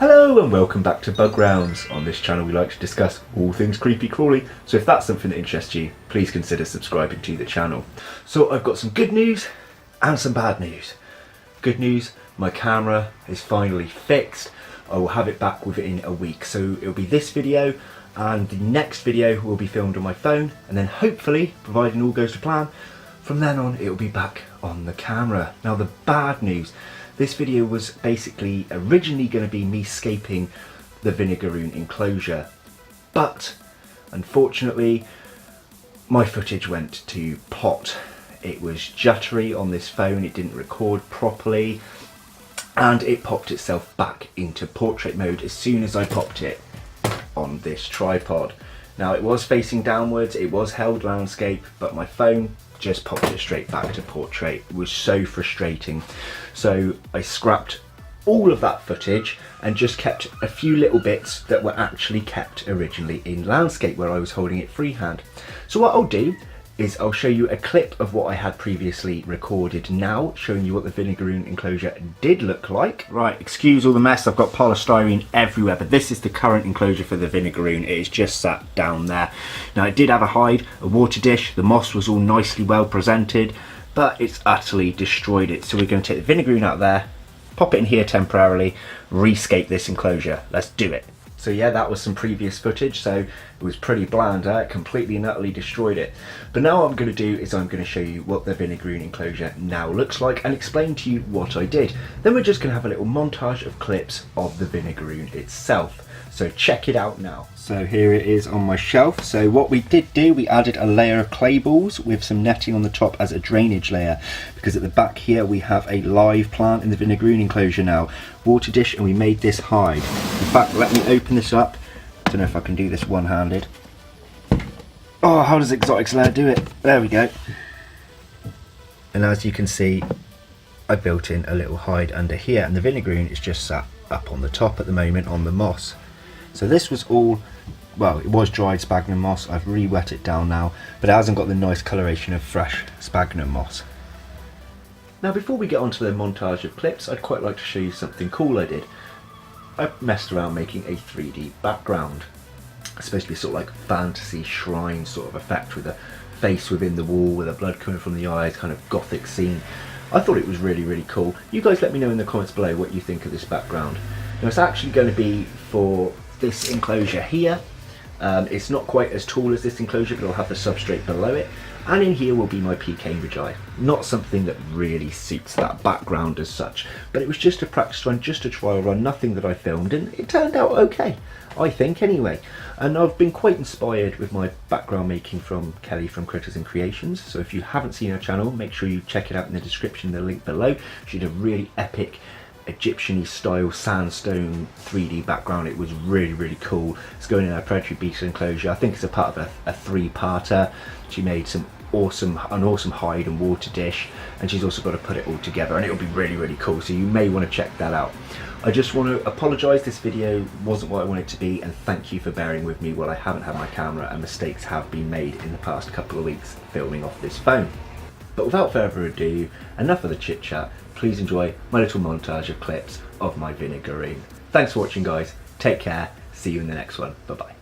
Hello and welcome back to Bug Rounds. On this channel we like to discuss all things creepy crawly, so if that's something that interests you, please consider subscribing to the channel. So I've got some good news and some bad news. Good news, my camera is finally fixed. I will have it back within a week, so it'll be this video and the next video will be filmed on my phone, and then hopefully, providing all goes to plan, from then on it will be back on the camera. Now the bad news, this video was basically originally going to be me scaping the VINEGAROON enclosure, but unfortunately my footage went to pot. It was jittery on this phone, it didn't record properly, and it popped itself back into portrait mode as soon as I popped it on this tripod. Now it was facing downwards, it was held landscape, but my phone just popped it straight back to portrait. It was so frustrating. So I scrapped all of that footage and just kept a few little bits that were actually kept originally in landscape where I was holding it freehand. So what I'll do is I'll show you a clip of what I had previously recorded now, showing you what the VINEGAROON enclosure did look like. Right, excuse all the mess, I've got polystyrene everywhere, but this is the current enclosure for the VINEGAROON. It is just sat down there. Now it did have a hide, a water dish, the moss was all nicely well presented, but it's utterly destroyed it. So we're going to take the VINEGAROON out there, pop it in here temporarily, rescape this enclosure. Let's do it. So yeah, that was some previous footage, so it was pretty bland, it completely and utterly destroyed it. But now what I'm going to do is I'm going to show you what the VINEGAROON enclosure now looks like and explain to you what I did. Then we're just going to have a little montage of clips of the VINEGAROON itself. So check it out now. So here it is on my shelf. So what we did do, we added a layer of clay balls with some netting on the top as a drainage layer, because at the back here we have a live plant in the VINEGAROON enclosure now. Water dish, and we made this hide. In fact, let me open this up. I don't know if I can do this one-handed. Oh, how does Exotics Lair do it? There we go. And as you can see, I built in a little hide under here, and the VINEGAROON is just sat up on the top at the moment on the moss. So this was all, well, it was dried sphagnum moss. I've re-wet it down now, but it hasn't got the nice coloration of fresh sphagnum moss. Now before we get onto the montage of clips, I'd quite like to show you something cool I did. I messed around making a 3D background. It's supposed to be sort of like fantasy shrine sort of effect with a face within the wall with the blood coming from the eyes, kind of gothic scene. I thought it was really cool. You guys let me know in the comments below what you think of this background. Now it's actually going to be for this enclosure here. It's not quite as tall as this enclosure, but it'll have the substrate below it. And in here will be my P. Cambridgei. Not something that really suits that background as such, but it was just a practice run, just a trial run, nothing that I filmed, and it turned out okay, I think anyway. And I've been quite inspired with my background making from Kelly from Critters and Creations, so if you haven't seen her channel, make sure you check it out in the description, the link below. She did a really epic Egyptian-y style sandstone 3D background. It was really cool. It's going in a predatory beetle enclosure. I think it's a part of a three-parter. She made an awesome hide and water dish, and she's also got to put it all together, and it'll be really cool, so you may want to check that out. I just want to apologise, this video wasn't what I wanted it to be, and thank you for bearing with me while I haven't had my camera and mistakes have been made in the past couple of weeks filming off this phone. But without further ado, enough of the chit chat, please enjoy my little montage of clips of my VINEGAROON. Thanks for watching guys, take care, see you in the next one, bye bye.